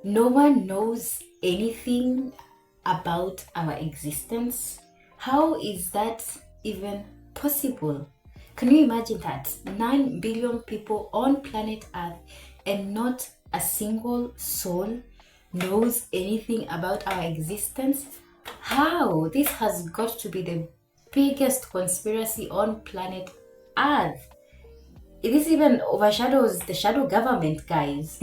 No one knows anything about our existence. How is that even possible? Can you imagine that? 9 billion people on planet Earth and not a single soul knows anything about our existence? How? This has got to be the biggest conspiracy on planet Earth. This even overshadows the shadow government, guys.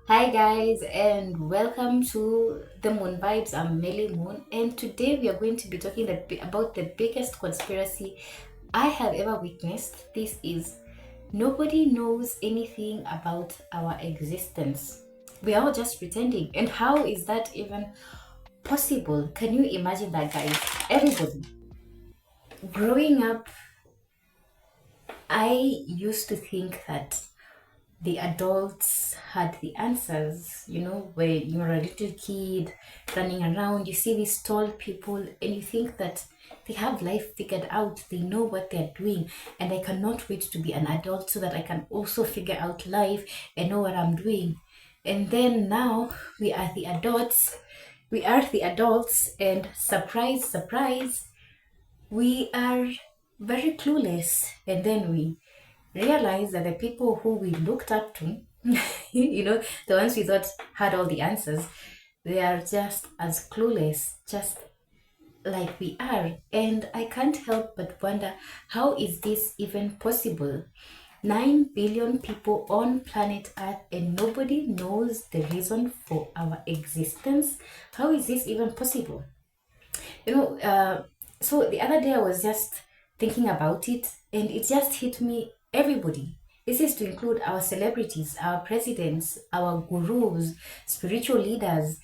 Hi guys, and welcome to the Moon Vibes. I'm Melly Moon, and today we are going to be talking about the biggest conspiracy I have ever witnessed. This is nobody knows anything about our existence. We are all just pretending. And how is that even possible? Can you imagine that, guys? Everybody. Growing up, I used to think that the adults had the answers. When you're a little kid running around, you see these tall people and you think that they have life figured out, they know what they're doing, and I cannot wait to be an adult so that I can also figure out life and know what I'm doing. And then now we are the adults, and surprise, surprise, we are very clueless. And then we realize that the people who we looked up to, the ones we thought had all the answers, they are just as clueless, just like we are. And I can't help but wonder, how is this even possible? 9 billion people on planet Earth and nobody knows the reason for our existence. How is this even possible? So the other day I was just thinking about it, and it just hit me. Everybody. This is to include our celebrities, our presidents, our gurus, spiritual leaders,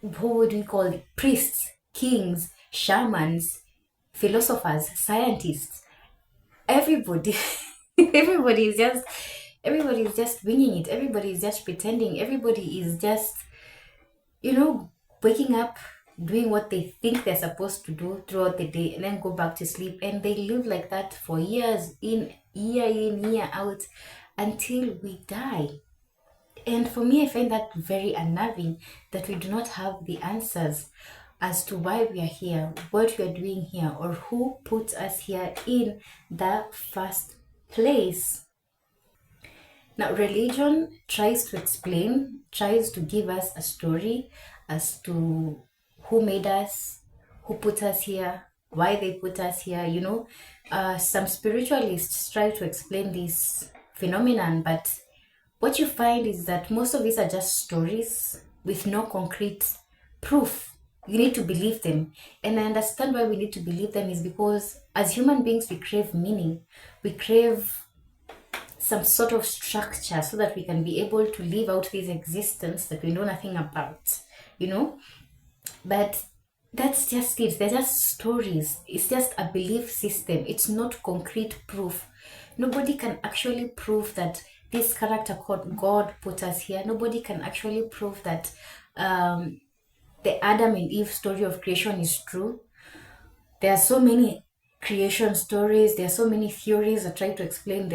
who would we call it? Priests, kings, shamans, philosophers, scientists. Everybody, everybody is just winging it. Everybody is just pretending. Everybody is just waking up, doing what they think they're supposed to do throughout the day, and then go back to sleep. And they live like that for years, in, year out, until we die. And for me, I find that very unnerving, that we do not have the answers as to why we are here, what we are doing here, or who put us here in the first place. Now, religion tries to give us a story as to who made us, who put us here, why they put us here. Some spiritualists try to explain this phenomenon, but what you find is that most of these are just stories with no concrete proof. You need to believe them. And I understand why we need to believe them is because as human beings, we crave meaning. We crave some sort of structure so that we can be able to live out this existence that we know nothing about, But that's just it. They're just stories. It's just a belief system. It's not concrete proof. Nobody can actually prove that this character called God put us here. Nobody can actually prove that the Adam and Eve story of creation is true. There are so many creation stories. There are so many theories that try to explain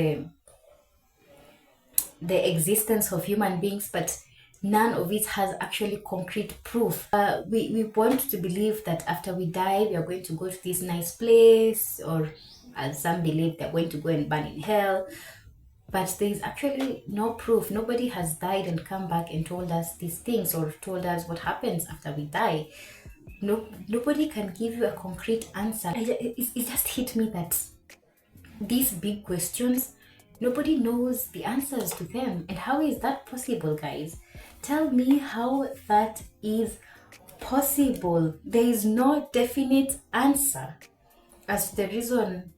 the existence of human beings, but none of it has actually concrete proof. We want to believe that after we die, we are going to go to this nice place, or as some believe, they're going to go and burn in hell. But there is actually no proof. Nobody has died and come back and told us these things, or told us what happens after we die. Nobody can give you a concrete answer. It just hit me that these big questions, nobody knows the answers to them. And how is that possible, guys? Tell me how that is possible. There is no definite answer as to the reason,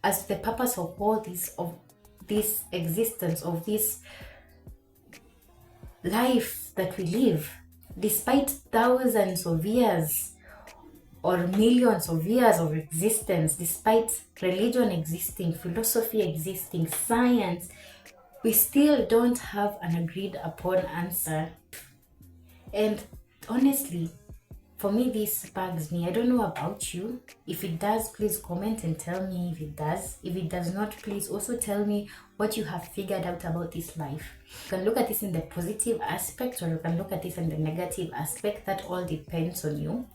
as to the purpose of all this, of this existence, of this life that we live, despite thousands of years or millions of years of existence, despite religion existing, philosophy existing, science, we still don't have an agreed upon answer. And honestly, for me, this bugs me. I don't know about you. If it does, please comment and tell me if it does. If it does not, please also tell me what you have figured out about this life. You can look at this in the positive aspect, or you can look at this in the negative aspect. That all depends on you.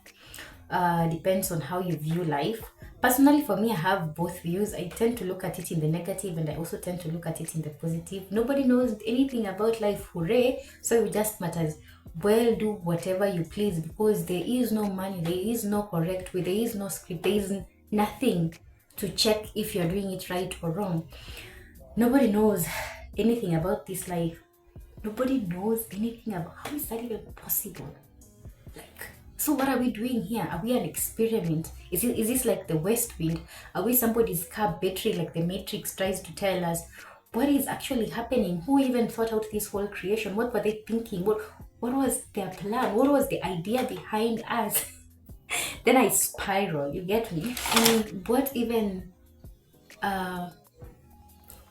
Depends on how you view life. Personally, for me, I have both views. I tend to look at it in the negative, and I also tend to look at it in the positive. Nobody knows anything about life, hooray! So it just matters. Well, do whatever you please, because there is no money, there is no correct way, there is no script, there is nothing to check if you're doing it right or wrong. Nobody knows anything about this life. Nobody knows anything about how is that even possible. Like, so what are we doing here? Are we an experiment? Is this like the West Wind? Are we somebody's car battery, like the Matrix tries to tell us? What is actually happening? Who even thought out this whole creation? What were they thinking? What was their plan? What was the idea behind us? Then I spiral, you get me? And what even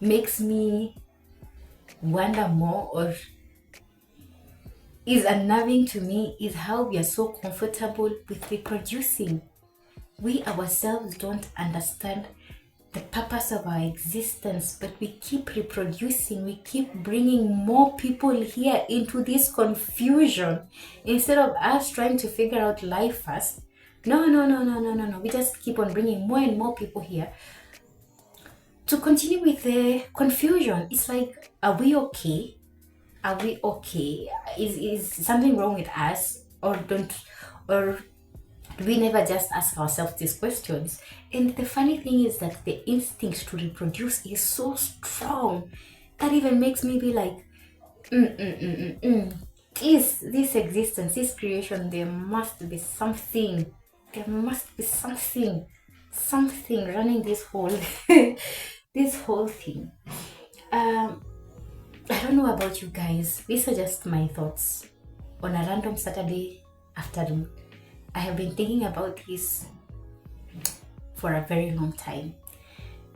makes me wonder more, or is unnerving to me, is how we are so comfortable with reproducing. We ourselves don't understand the purpose of our existence, but we keep reproducing. We keep bringing more people here into this confusion instead of us trying to figure out life first. No. We just keep on bringing more and more people here to continue with the confusion. It's like, are we okay? Are we okay? Is something wrong with us, or do we never just ask ourselves these questions? And the funny thing is that the instinct to reproduce is so strong that even makes me be like, is this existence, this creation, there must be something. There must be something running this whole this whole thing. I don't know about you guys. These are just my thoughts on a random Saturday afternoon. I have been thinking about this for a very long time,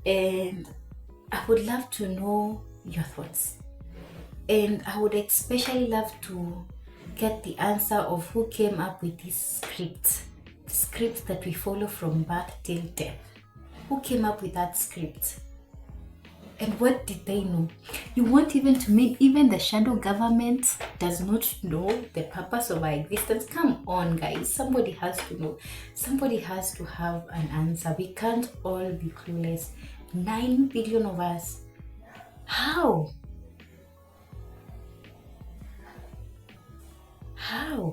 and I would love to know your thoughts. And I would especially love to get the answer of who came up with this script that we follow from birth till death. Who came up with that script? And what did they know? You want even to mean even the shadow government does not know the purpose of our existence? Come on, guys. Somebody has to know. Somebody has to have an answer. We can't all be clueless. 9 billion of us. How? How?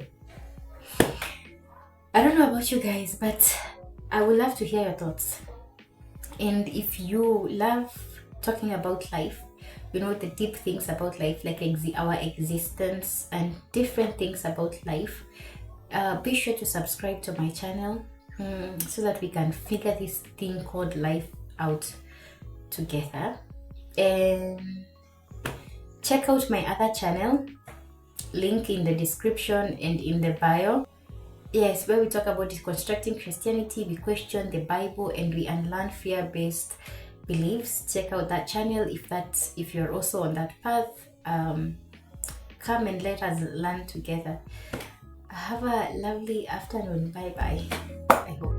I don't know about you guys, but I would love to hear your thoughts. And if you love talking about life, you know, the deep things about life, like our existence and different things about life, be sure to subscribe to my channel so that we can figure this thing called life out together. And check out my other channel, link in the description and in the bio. Yes, where we talk about deconstructing Christianity, we question the Bible, and we unlearn fear-based beliefs. Check out that channel if you're also on that path. Come and let us learn together. Have a lovely afternoon. Bye bye. I hope.